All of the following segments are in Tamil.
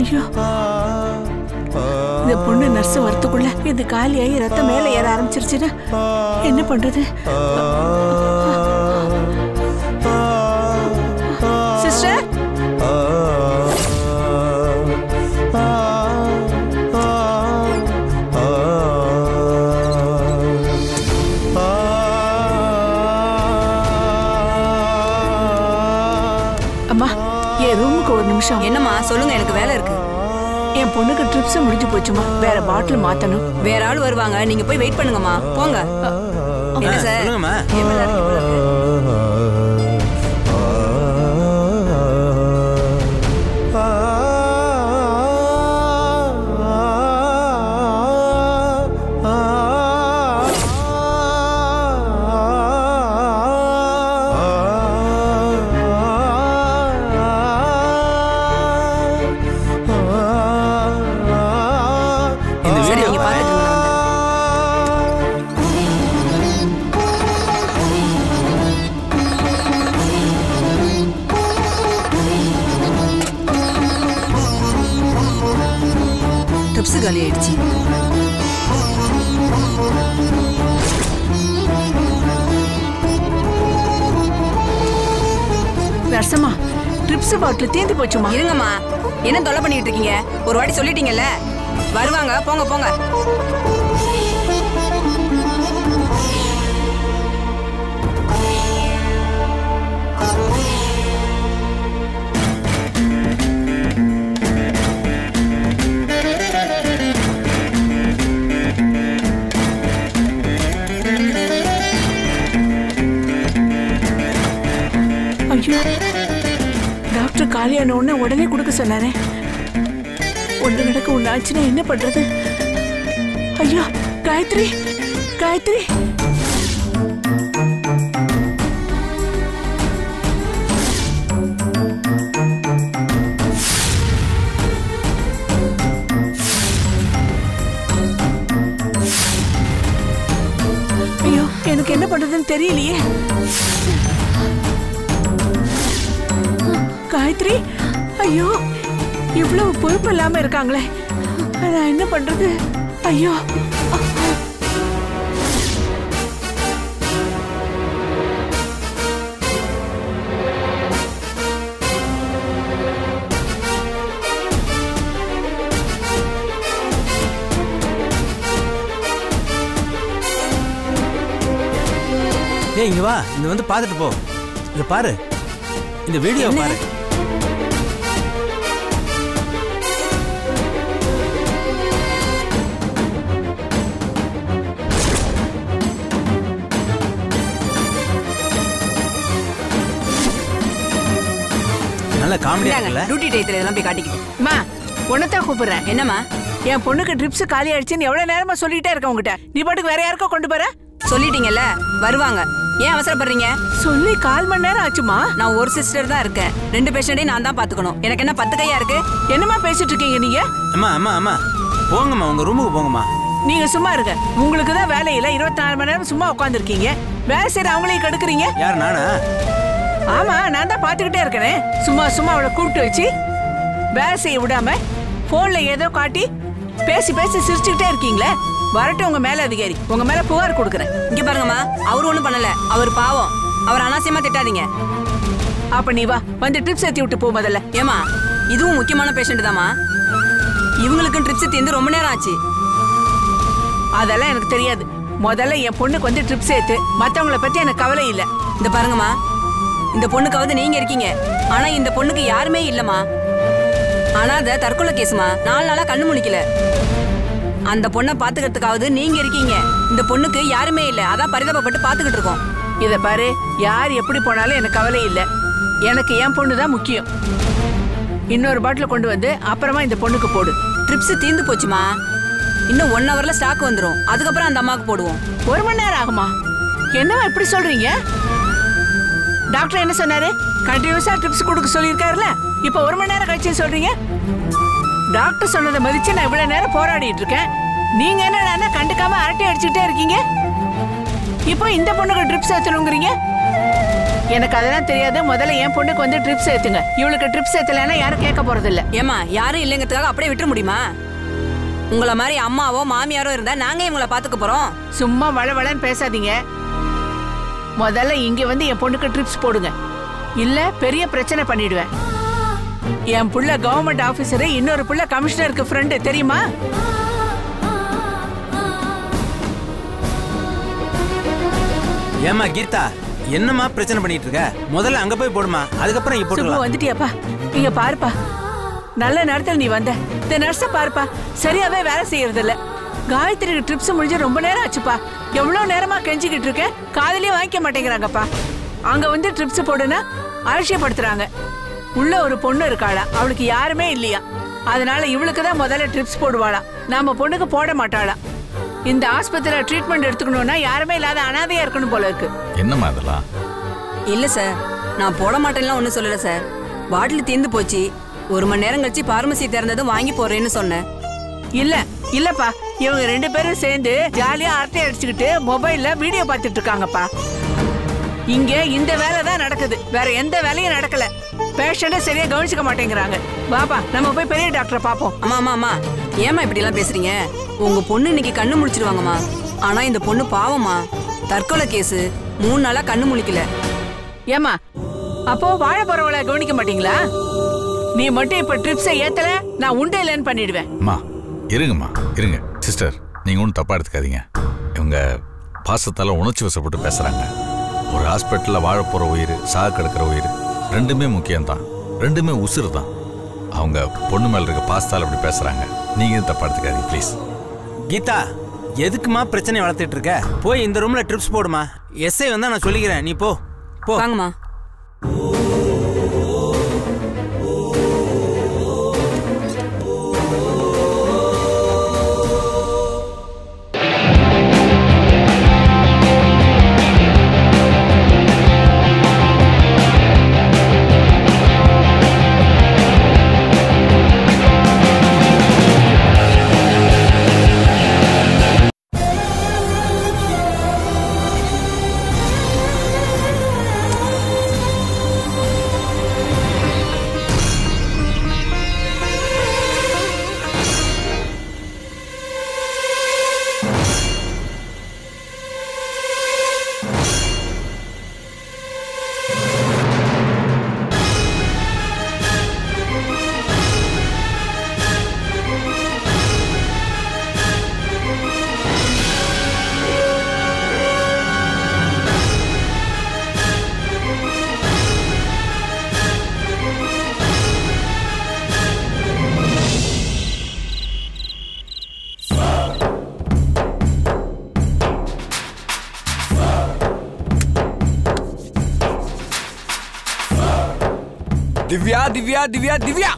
ஐயோ, இந்த பொண்ணு நர்ஸ் வரத்துக்குள்ள இது காலியாகி ரத்தம் மேல ஏற ஆரம்பிச்சிருச்சுன்னா என்ன பண்றது? சிஸ்டர், அம்மா என் ரூமுக்கு ஒரு நிமிஷம். என்னம்மா சொல்லுங்க, எனக்கு வேலை இருக்கு. என் பொண்ணுக்கு ட்ரிப்ஸ் முடிஞ்சு போச்சுமா, வேற பாட்டில் மாத்தணும். வேற ஆள் வருவாங்க, நீங்க போய் வெயிட் பண்ணுங்கம்மா. போங்க. என்ன சார்? சொல்லுங்கம்மா. காலி ஆயிடுச்சு. நர்சம்மா, ட்ரிப்ஸ் பாட்டில் தீந்து போச்சுமா. இருங்கம்மா, என்ன தொலை பண்ணிட்டு இருக்கீங்க? ஒரு வாட்டி சொல்லிட்டீங்கல்ல, வருவாங்க. போங்க போங்க. டாக்டர் காலியான உடனே கொடுக்க சொன்னாரே. ஒன்று நடக்க ஒன்று ஆச்சுன்னா என்ன பண்றது? ஐயோ, காயத்ரி, காயத்ரி. ஐயோ, எனக்கு என்ன பண்றதுன்னு தெரியலையே. காயத்ரி, ஐயோ, இவ்வளவு பொறுப்பு இல்லாம இருக்காங்களே, நான் என்ன பண்றது? ஐயோ, இங்க வா, இங்க வந்து பாத்துட்டு போ. இங்க பாரு, இந்த வீடியோ பாரு. நல்ல காமெடியா இருக்குல்ல? டியூட்டி டயத்துல இதெல்லாம் போய் காட்டிக்கிட்டு. அம்மா, உன்னதான் கூப்பிடுறேன். என்னம்மா? என் பொண்ணுக்கு ட்ரிப்ஸ் காலி ஆயிடுச்சுன்னு எவ்வளவு நேரமா சொல்லிட்டே இருக்க உங்ககிட்ட. நீ பாட்டுக்கு வேற யாருக்கோ கொண்டு போற. சொல்லிட்டீங்கல்ல, வருவாங்க. ஏன் அவசரப்படுறீங்க? சொல்லி 1/4 மணி நேரம் ஆச்சுமா. நான் ஒரு சிஸ்டர் தான் இருக்கேன். 2 பேஷண்டையும் நான் தான் பாத்துக்கணும். எனக்கு என்ன 10 கையா இருக்கு? என்னமா பேசிட்டு இருக்கீங்க நீங்க? அம்மா அம்மா அம்மா, போங்கம்மா, உங்க ரூமுக்கு போங்கம்மா. நீங்க சும்மா இருங்க. உங்களுக்கு தான் வேலை இல்ல. 24 மணி நேரம் சும்மா உட்காந்துருக்கீங்க. வேலை செய்யற அவங்களையும் கெடுக்குறீங்க. யார், நானா? ஆமா, நான் தான் பாத்துக்கிட்டே இருக்கேன். சும்மா சும்மா அவளை கூப்பிட்டு வச்சு வேலை செய்ய விடாம போன்ல ஏதோ காட்டி பேசி பேசி சிரிச்சுக்கிட்டே இருக்கீங்களே. வரட்டும் உங்க மேல அதிகாரி, உங்க மேல புகார் கொடுக்குறேன். இங்க பாருங்கம்மா, அவரு ஒண்ணும் பண்ணல. அவர் பாவம். அவர் அனாவசியமா திட்டாதீங்க. அப்ப நீ வா, வந்து ட்ரிப்ஸ் ஏத்தி விட்டு போ முதல்ல. ஏமா, இதுவும் முக்கியமான பேஷண்ட் தாமா. இவங்களுக்கும் ட்ரிப்ஸ் தீர்ந்து ரொம்ப நேரம் ஆச்சு. அதெல்லாம் எனக்கு தெரியாது. முதல்ல என் பொண்ணுக்கு வந்து ட்ரிப்ஸ் ஏத்து. மத்தவங்கள பத்தி எனக்கு கவலை இல்ல. இந்த பாருங்கம்மா, இந்த பொண்ணுக்காவது நீங்க இருக்கீங்க. ஆனா இந்த பொண்ணுக்கு யாருமே இல்லம்மா. ஆனா அத தற்கொலை கேசுமா. 4 நாளா கண்ணு முழிக்கல. அந்த பொண்ணை பாத்துக்கிறதுக்காவது நீங்க இருக்கீங்க. இந்த பொண்ணுக்கு யாருமே இல்ல. அதான் பரிதாபப்பட்டு பாத்துக்கிட்டு இருக்கோம். இத பாரு, யார் எப்படி போனாலும் எனக்கு கவலை இல்ல. எனக்கு என் பொண்ணு தான் முக்கியம். இன்னொரு பாட்டில் கொண்டு வந்து அப்புறமா இந்த பொண்ணுக்கு போடு. ட்ரிப்ஸ் தீர்ந்து போச்சுமா. இன்னும் 1 ஹவர்ல ஸ்டாக் வந்துரும். அதுக்கப்புறம் அந்த அம்மாவுக்கு போடுவோம். 1 மணி நேரம் ஆகுமா? என்னவா இப்படி சொல்றீங்க? டாக்டர் என்ன சொன்னாரு? கண்டினியூஸா ட்ரிப்ஸ் கொடுக்க சொல்லியிருக்காருல. இப்ப 1 மணி நேரம் கழிச்சு சொல்றீங்க. டாக்டர் சொன்னதை மதிச்சு நான் இவ்வளவு நேரம் போராடிட்டு இருக்கேன். நீங்க என்னடா கண்டுக்காம அரட்டை அடிச்சுட்டே இருக்கீங்க. இப்போ இந்த பொண்ணுக்கு ட்ரிப்ஸ் ஏத்தணுங்கிறீங்க. எனக்கு அதெல்லாம் தெரியாது. முதல்ல என் பொண்ணுக்கு வந்து ட்ரிப்ஸ் ஏத்துங்க. இவளுக்கு ட்ரிப்ஸ் ஏத்தலைன்னா யாரும் கேட்க போறது இல்ல. ஏமா யாரும் இல்லைங்கிறதுக்காக அப்படியே விட்டுற முடியுமா? உங்களை மாதிரி அம்மாவோ மாமியாரோ இருந்தா நாங்க இவங்கள பாத்துக்க போறோம். சும்மா வளவளன்னு பேசாதீங்க. முதல்ல இங்க வந்து என் பொண்ணுக்கு ட்ரிப்ஸ் போடுங்க, இல்ல பெரிய பிரச்சனை பண்ணிடுவேன். என் புள்ள கவர்மெண்ட் ஆபீசரு, இன்னொரு புள்ள கமிஷனருக்கு ஃப்ரெண்டு, தெரியுமா? ஏமா கீதா, என்னமா பிரச்சனை பண்ணிட்டு இருக்க? முதல்ல அங்க போய் போடுமா, அதுக்கப்புறம் இங்க போட்டுக்கலாம். வந்துட்டியாப்பா? இங்க பாருப்பா, நல்ல நேரத்துல நீ வந்த. இந்த நர்ஸ பாருப்பா, சரியாவே வேலை செய்யறது இல்ல. காயத்ரிக்கு ட்ரிப்ஸ் முடிஞ்சு ரொம்ப நேரம் ஆச்சுப்பா. எவ்வளவு நேரமா கெஞ்சிக்கிட்டு இருக்க, காதலியே வாங்கிக்க மாட்டேங்கிறாங்கப்பா. அங்க வந்து ட்ரிப்ஸ் போடுனா அலட்சியப்படுத்துறாங்க. உள்ள ஒரு பொண்ணு இருக்காளா, அவளுக்கு யாருமே இல்லையா, அதனால இவளுக்கு தான் முதல்ல ட்ரிப்ஸ் போடுவாளா, நம்ம பொண்ணுக்கு போட மாட்டாளா. இந்த ஆஸ்பத்திரியில ட்ரீட்மெண்ட் எடுத்துக்கணும்னா யாருமே இல்லாத அனாதையா இருக்கணும் போல இருக்கு. என்னம்மா அதெல்லாம்? இல்ல சார், நான் போட மாட்டேன்லாம் ஒன்றும் சொல்லல சார். பாட்டில் தீர்ந்து போச்சு, 1 மணி நேரம் கழிச்சு பார்மசி திறந்ததும் வாங்கி போறேன்னு சொன்னேன். இல்லப்பா, இவங்க 2 பேரும் சேர்ந்து ஜாலியா அரட்டை அடிச்சுக்கிட்டு மொபைல்ல வீடியோ பார்த்துட்டு இருக்காங்கப்பா. இங்க இந்த வேலை தான் நடக்குது, வேற எந்த வேலையும் நடக்கல. பேஷண்ட சரியா கவனிச்சுக்க மாட்டேங்கிறாங்க. பாப்பா, நம்ம போய் பெரிய டாக்டரை பாப்போம். அம்மா ஏமா இப்படி எல்லாம் பேசுறீங்க? உங்க பொண்ணு இன்னைக்கு கண்ணு முழிச்சிருவாங்கம்மா. ஆனா இந்த பொண்ணு பாவமா, தற்கொலை கேஸ், 3 நாளா கண்ணு முழிக்கல. ஏமா, அப்போ வாழ போறவளை கவனிக்க மாட்டீங்களா? நீ மட்டும் இப்ப ட்ரிப்ஸை ஏத்தல, நான் உண்டே இல்லைன்னு பண்ணிடுவேன். அம்மா இருங்கம்மா, இருங்க சிஸ்டர், நீங்க ஒன்றும் தப்பா எடுத்துக்காதீங்க. இவங்க பாசத்தால உணர்ச்சி வசப்பட்டு பேசுறாங்க. ஒரு ஹாஸ்பிட்டல்ல வாழ போற உயிர், சாக கிடக்கிற உயிர், ரெண்டுமே முக்கியம்தான், ரெண்டுமே உசுறு தான். அவங்க பொண்ணு மேல இருக்க பாசத்தால அப்படி பேசுறாங்க. நீங்க தப்பா எடுத்துக்காதீங்க ப்ளீஸ். கீதா, எதுக்குமா பிரச்சனை வளர்த்துட்டு இருக்க? போய் இந்த ரூம்ல ட்ரிப்ஸ் போடுமா. எஸ்ஐ வந்தா நான் சொல்லிக்கிறேன், நீ போ போ. வாங்கம்மா. திவ்யா திவ்யா திவ்யா திவ்யா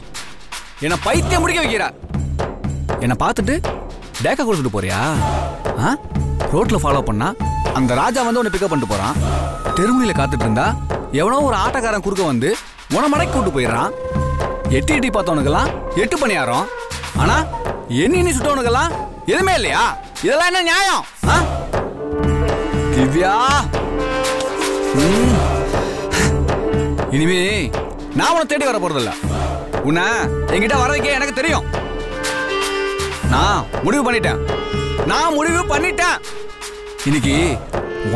என்ன பைத்தியம் முடிக்க வைக்கிறா. என்ன பார்த்துட்டு டேக்கா கொடுத்துட்டு போறியா? ரோட்ல ஃபாலோ பண்ணா அந்த ராஜா வந்து உன்னை பிக்கப் பண்ணிட்டு போறான். தெருமுனையில காத்துட்டு இருந்தா எவனோ ஒரு ஆட்டக்காரன் குறுக்க வந்து உன மடக்கி கூட்டு போயிடுறான். எட்டி பார்த்தவனுக்கெல்லாம் 8 பணியாரம். ஆனா எண்ணி சுட்டவனுக்கெல்லாம் எதுவுமே இல்லையா? இதெல்லாம் என்ன நியாயம்? திவ்யா, இனிமே நான் உன்னை தேடி வர போறதில்ல. உன்னை என்கிட்ட வர வைக்க எனக்கு தெரியும். நான் முடிவு பண்ணிட்டேன். இன்னைக்கு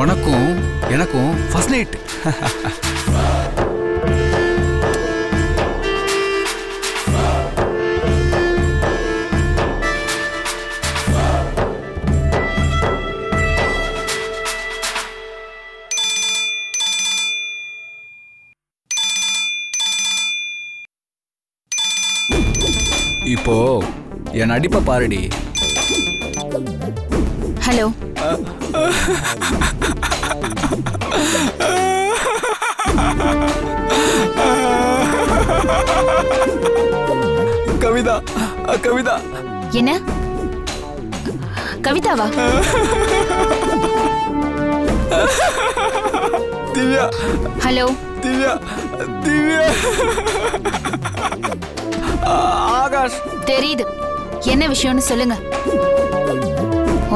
உனக்கும் எனக்கும் ஃபர்ஸ்ட் நைட். இப்போ என் நடிப்பை பாருடி. ஹலோ. கவிதா, கவிதா. என்ன கவிதாவா? திவ்யா. ஹலோ. திவ்யா, திவ்யா. ஆகாஷ். தெரியுது, என்ன விஷயம்னு சொல்லுங்க.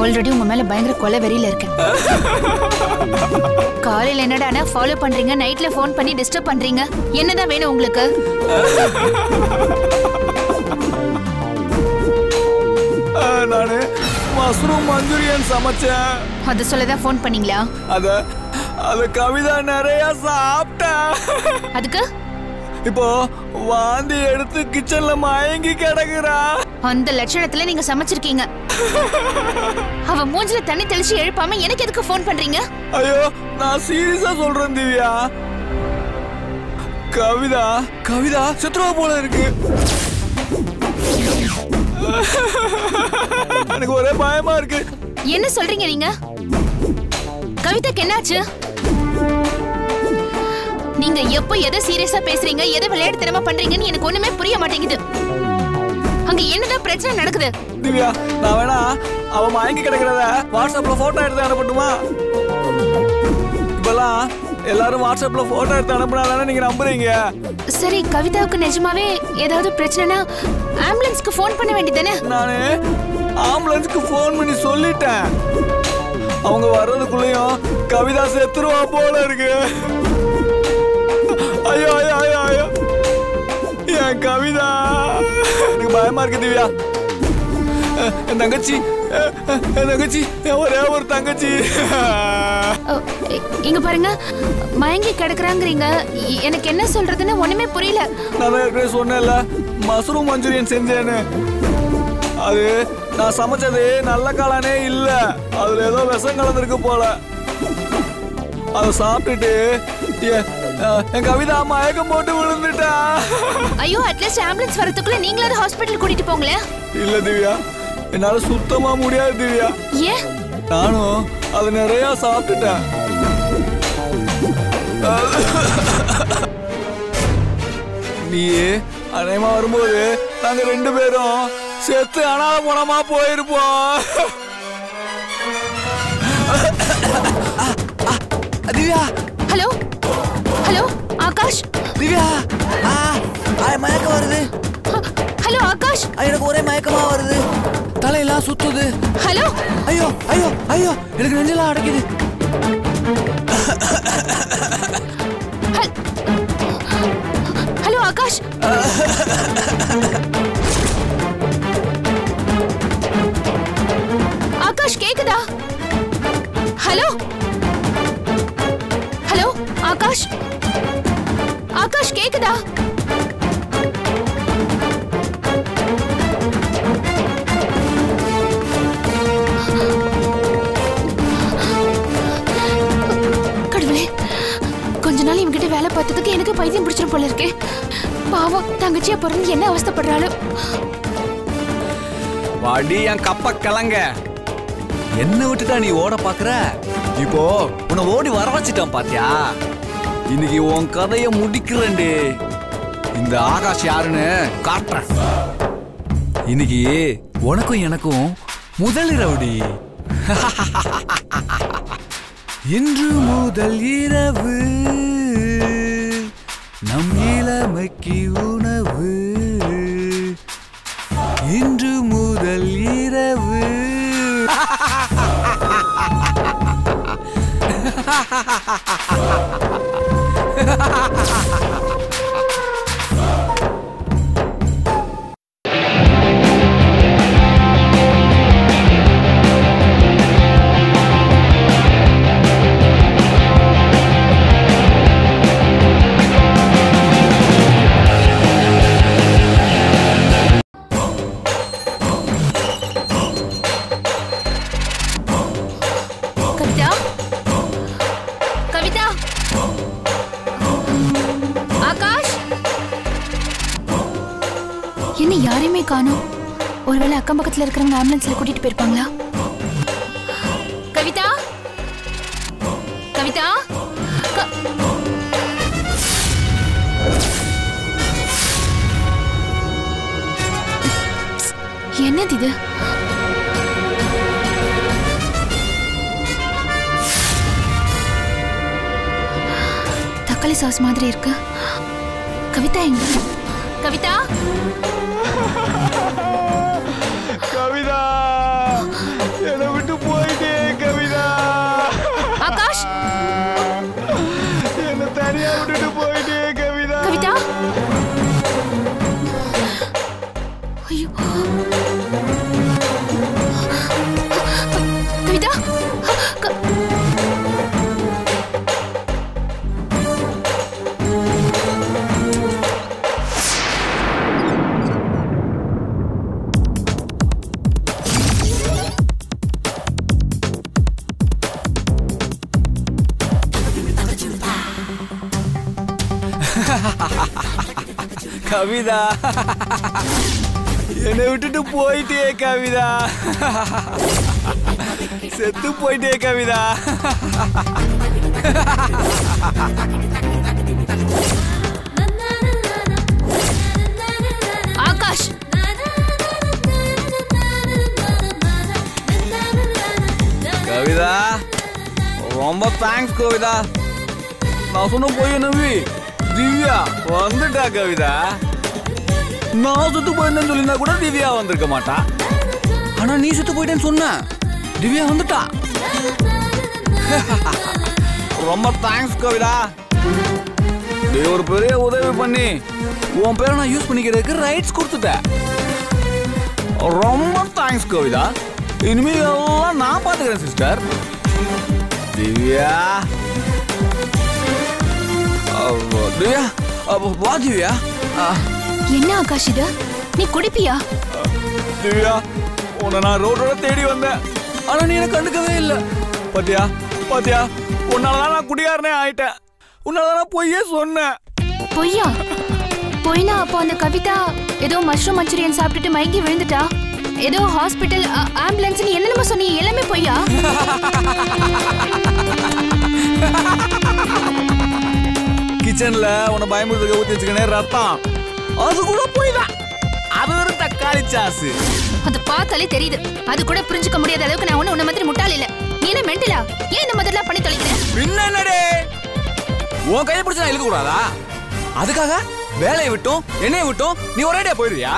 ஆல்ரெடி உங்க மேல பயங்கர கொலை வெறியில இருக்கேன். காலையில என்னடானா ஃபாலோ பண்றீங்க, நைட்ல ஃபோன் பண்ணி டிஸ்டர்ப் பண்றீங்க. என்னதான் வேணும் உங்களுக்கு? நானு மஷ்ரூம் மஞ்சூரியன் சமைச்சேன். அது சொல்லதான் ஃபோன் பண்ணீங்களா? அத கவிதா நிறைய சாப்பிட்டா. அதுக்கு இப்போ வாந்தி எடுத்து கிச்சன்ல மயங்கி கிடக்குறா. அந்த லட்சணத்துல நீங்க சமைச்சிருக்கீங்க. அவ மூஞ்சில தண்ணி தெளிச்சு எழுப்பாம எனக்கு எதுக்கு ஃபோன் பண்றீங்க? ஐயோ, நான் சீரியஸா சொல்றேன் திவ்யா. கவிதா செத்துருவா போல இருக்கு. எனக்கு ஒரே பயமா இருக்கு. என்ன சொல்றீங்க நீங்க? கவிதாக்கு என்னாச்சு? நீங்க எப்போ எதை சீரியஸா பேசுறீங்க, எதை விளையாட்டுத்தனமா பண்றீங்கன்னு எனக்கு ஒண்ணுமே புரிய மாட்டேங்குது. அங்க என்னதான் பிரச்சனை நடக்குது? திவ்யா, நான் வேணா அவ மயங்கி கிடக்கிறத வாட்ஸ்அப்ல போட்டோ எடுத்து அனுப்பட்டுமா? இப்பெல்லாம் எல்லாரும் வாட்ஸ்அப்ல போட்டோ எடுத்து அனுப்புனாதானே நீங்க நம்புறீங்க? சரி, கவிதாவுக்கு நிஜமாவே ஏதாவது பிரச்சனைனா ஆம்புலன்ஸ்க்கு ஃபோன் பண்ண வேண்டியதானே? நானு ஆம்புலன்ஸ்க்கு ஃபோன் பண்ணி சொல்லிட்டேன். அவங்க வர்றதுக்குள்ளேயும் கவிதா செத்துருவா போல இருக்கு. ஐயோ ஐயோ ஐயோ ஐயோ, என் கவிதா. எனக்கு பயமா இருக்கு திவ்யா. என் தங்கச்சி, ஒரே ஒரு தங்கச்சி. இங்க பாருங்க, மயங்கி கிடக்குறாங்கிறீங்க. எனக்கு என்ன சொல்றதுன்னு ஒண்ணுமே புரியல. நான் ஏற்கனவே சொன்னேன்ல, மஷ்ரூம் மஞ்சூரியன் செஞ்சேன்னு. அது நான் சமைச்சது நல்ல காளானே இல்ல. அதுல ஏதோ விஷம் கலந்துருக்கு போல. அதை சாப்பிட்டுட்டு என் கவிதா மயக்கம் போட்டு விழுந்துட்டா. ஐயோ, அட்லீஸ்ட் ஆம்புலன்ஸ் வரதுக்குள்ள நீங்களாவது ஹாஸ்பிடல் கூட்டிட்டு போங்களே. இல்ல திவ்யா, என்னால சுத்தமா முடியாது திவ்யா. ஏன்? நானும் அது நிறைய சாப்பிட்டுட்டேன். நீ அநேகமா வரும்போது நாங்க 2 பேரும் செத்து அனாத போனமா போயிருப்போம். திவ்யா. Hello hello Akash. திவ்யா, மயக்கம் வருது. ஹலோ ஆகாஷ். எனக்கு ஒரே மயக்கமா வருது. தலையெல்லாம் சுத்துது. ஹலோ. ஐயோ ஐயோ ஐயோ, எனக்கு நெஞ்செல்லாம் அடைக்குது. ஹலோ ஆகாஷ். ஆகாஷ் கேக்குதா? Hello hello Akash. ஆகாஷ் கேக்குதா? கடவுளே, கொஞ்ச நாள் இவங்கிட்ட வேலை பார்த்ததுக்கு எனக்கு பைத்தியம் பிடிச்சிரும் போல இருக்கே. பாவம், தங்கச்சியா பிறந்து என்ன அவஸ்தைப்படுறாளோ. வாடி என் கப்ப கிளங்க. என்ன விட்டுட்டா நீ ஓட பாக்குற? இப்போ உன்னை ஓடி வர வச்சிட்டான் பாத்தியா? இன்னைக்கு உன் கதைய முடிக்கிறேன்டி. இந்த ஆகாஷ் யாருன்னு காட்டுறேன். இன்னைக்கு உனக்கும் எனக்கும் முதல் இரவுடி. இன்று முதல் இரவு நம் இளமைக்கு உணவு. இன்று முதல் இரவு. என்ன யாரையுமே காணோம்? ஒருவேளை அக்கம் பக்கத்துல இருக்கிறவங்க ஆம்புலன்ஸ்ல கூட்டிட்டு போயிருப்பாங்களா? கவிதா, கவிதா, என்னது இது? தக்காளி சாஸ் மாதிரி இருக்கு. கவிதா எங்க? கவிதா, கவிதா, என்னை விட்டு ஐயோ கவிதா கவிதா என்னை விட்டுட்டு போயிட்டே கவிதா செத்து போயிட்டே கவிதா ஆகாஷ் கவிதா ரொம்ப தேங்க்ஸ் கவிதா நான் சொன்ன போய் நம்பி திவ்யா வந்துட்டா கவிதா நான் சுத்து போயிட்டேன்னு சொல்லியிருந்தா கூட திவ்யா வந்திருக்க மாட்டா ஆனா நீ சுத்து போயிட்டேன்னு சொன்ன திவ்யா வந்துட்டா ரொம்ப தேங்க்ஸ் கவிதா நீ ஒரு பெரிய உதவி பண்ணி உன் பேரை நான் யூஸ் பண்ணிக்கிறதுக்கு ரைட்ஸ் கொடுத்துட்டேன் ரொம்ப தேங்க்ஸ் கவிதா இனிமே எல்லாம் நான் பாத்துக்கிறேன் சிஸ்டர் திவ்யா திவ்யா வா திவ்யா என்ன ஆகாஷ் இது நீ குடிப்பியா திவ்யா உன்னை நான் ரோடோட தேடி வந்தேன் ஆனா நீ எனக்கு கண்டுக்கவே இல்லை பாத்தியா பாத்தியா உன்னாலதான் நான் குடியாரனே ஆயிட்டேன் உன்னாலதான் நான் பொய்யே சொன்னேன் பொய்யா பொய்னா அப்போ அந்த கவிதா ஏதோ மஷ்ரூம் மஞ்சூரியன் சாப்பிட்டுட்டு மயங்கி விழுந்துட்டா ஏதோ ஹாஸ்பிட்டல் ஆம்புலன்ஸ் என்னென்னமோ சொன்னீங்க எல்லாமே பொய்யா கிச்சன்ல உன்னை பயமுறுத்துக்க ஊத்தி வச்சுக்கனே ரத்தம் அது கூட போய்தான் அது ஒரு தக்காளி சாசு அது பார்த்தாலே தெரியுது அது கூட புரிஞ்சுக்க முடியாத அளவுக்கு நான் உன்ன மாதிரி முட்டாள் இல்ல நீ என்ன மெண்டலா ஏன் இந்த மாதிரிலாம் பண்ணி தொலைக்கிற என்னடே உன் கையை பிடிச்சா இழுக்க கூடாதா அதுக்காக வேலையை விட்டும் என்னைய விட்டும் நீ ஒரேடியா போயிடுவியா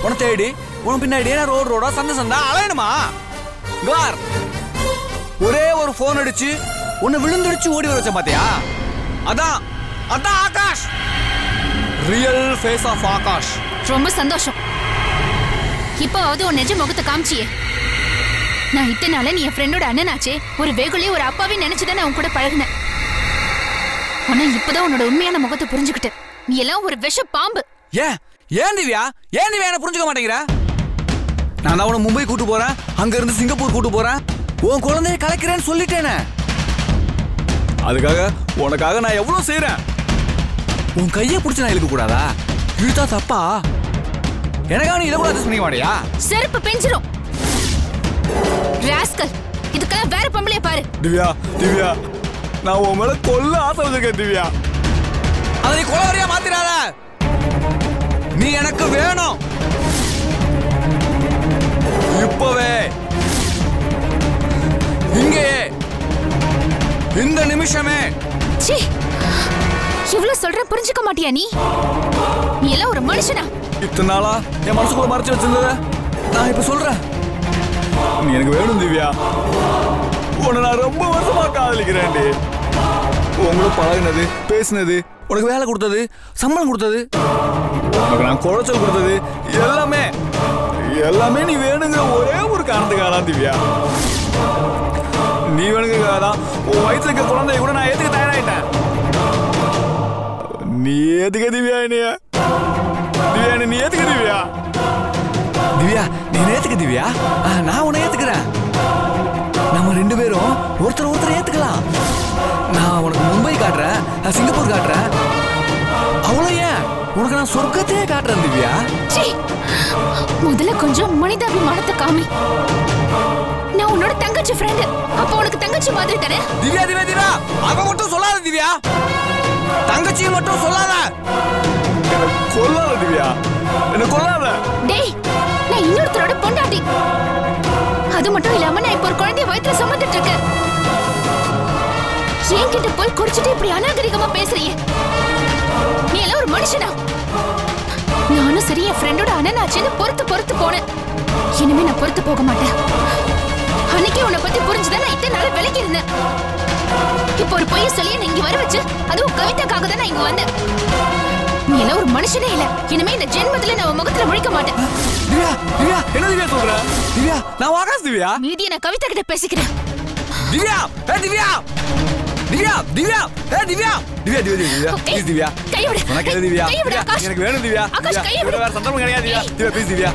உன தேடி உன் பின்னாடி ரோடு ரோடா சந்தை சந்தா அலையணுமா கார் ஒரே ஒரு போன் அடிச்சு உன்னை விழுந்துடிச்சு ஓடி வர வச்ச பாத்தியா அதான் அதான் Akash real face of Akash ரொம்ப சந்தோஷம் இப்போவாவது உன் நிஜ முகத்தை காமிச்சியே நான் இத்தனை நாள நீ என் ஃப்ரெண்டோட அண்ணனாச்சே ஒரு வேகுலே ஒரு அப்பாவே நினைச்சுதான் நான் உன் கூட பழகினேன் ஆனா இப்பதான் உன்னோட உண்மையான முகத்தை புரிஞ்சுக்கிட்டு நீ எல்லாம் ஒரு விஷ பாம்பு ஏன் திவ்யா என்ன புரிஞ்சுக்க மாட்டேங்கிற நான் அவனை மும்பை கூட்டு போறேன் அங்க இருந்து சிங்கப்பூர் கூட்டு போறேன் உன் குழந்தைய கலைக்கிறேன்னு சொல்லிட்டேனே அதுக்காக உனக்காக நான் எவ்வளவு செய்யறேன் உன் கையை பிடிச்சு நான் இழுக்க கூடாதா இழுத்தா தப்பா எனக்காக நீ இதை கூட அட்ஜஸ்ட் பண்ணிக்க மாட்டியா செருப்பு பெஞ்சிரும் ராஸ்கல் இதுக்கெல்லாம் வேற பொம்பளைய பாரு திவ்யா திவ்யா நான் உன் மேல கொல்ல ஆசை வச்சிருக்கேன் திவ்யா அதை நீ கொலவரியா மாத்திராத நீ எனக்கு வேணும் இப்பவே இங்கே இந்த நிமிஷமே சீ இவ்வளவு சொல்ற புரிஞ்சுக்க மாட்டியா நீ நீ எல்லாம் ஒரு மனுஷனா இத்தனை நாளா என் மனசுக்குள்ள மறைச்சு வச்சிருந்தத நான் இப்ப சொல்றேன் நீ எனக்கு வேணும் திவ்யா உன்னை நான் ரொம்ப வருஷமா காதலிக்கிறேன்டி உங்களை பழகினது பேசினது உனக்கு வேலை கொடுத்தது சம்பளம் கொடுத்தது உனக்கு நான் குறைச்சல் கொடுத்தது எல்லாமே எல்லாமே நீ வேணுங்கிற ஒரே ஒரு காரணத்துக்காக தான் திவ்யா நீ வேணுங்கிறதுக்காக தான் உன் வயிற்றுல இருக்க குழந்தைய கூட நான் ஏத்துக்க தயாராயிட்டேன் நீ ஏத்துக்க திவ்யா என்னைய திவ்யா நீ ஏத்துக்க திவ்யா திவ்யா நீ ஏத்துக்க திவ்யா நான் உன்னை ஏத்துக்கிறேன் நம்ம ரெண்டு பேரும் ஒருத்தர் ஏத்துக்கலாம் நான் உனக்கு மும்பை காட்டுறேன் சிங்கப்பூர் காட்டுறேன் அவ்வளவு ஏன் உனக்கு நான் சொர்க்கத்தையே காட்டுறேன் திவ்யா முதல்ல கொஞ்சம் மனிதாபிமானத்தை காமி நான் உன்னோட தங்கச்சி ஃப்ரெண்ட் அப்ப உனக்கு தங்கச்சி மாதிரி தானே திவ்யா திவ்யா திவ்யா அவ மட்டும் சொல்லாத திவ்யா தங்கச்சி மட்டும் சொல்லாத கொல்லாத திவ்யா என்ன கொல்லாத டேய் நான் இன்னொருத்தரோட பொண்டாட்டி அது மட்டும் இல்லாம நான் இப்ப ஒரு குழந்தைய வயித்துல சுமந்துட்டு இருக்கேன் என்கிட்ட போய் குடிச்சிட்டு இப்படி அநாகரிகமா பேசுறீங்க நீ எல்லாம் ஒரு மனுஷனா நானும் சரி என் ஃப்ரெண்டோட அண்ணனாச்சுன்னு பொறுத்து போனேன் இனிமே நான் பொறுத்து போக மாட்டேன் அன்னைக்கே உன்னை பத்தி புரிஞ்சுதான் நான் இத்தனை நாள் விலகி இருந்தேன் இப்ப ஒரு பொய்ய சொல்லி என்ன இங்க வர வச்சு அதுவும் கவிதாக்காக தான் நான் இங்க வந்தேன் நீ எல்லாம் ஒரு மனுஷனே இல்ல. இனிமே இந்த ஜென்மத்துல நான் உன் முகத்துல முழிக்க மாட்டேன். திவ்யா திவ்யா என்ன திவ்யா சொல்ற? திவ்யா நான் ஆகாஷ் திவ்யா. மீதியை நான் கவிதா கிட்ட பேசிக்கிறேன். திவ்யா திவ்யா திவ்யா திவ்யா திவ்யா திவ்யா திவ்யா ப்ளீஸ் திவ்யா கையை விடு. உனக்கு திவ்யா கையை விடு ஆகாஷ். எனக்கு வேணும் திவ்யா. ஆகாஷ் கையை விடு. வேற சந்தர்ப்பம் கிடையாது திவ்யா. திவ்யா ப்ளீஸ் திவ்யா.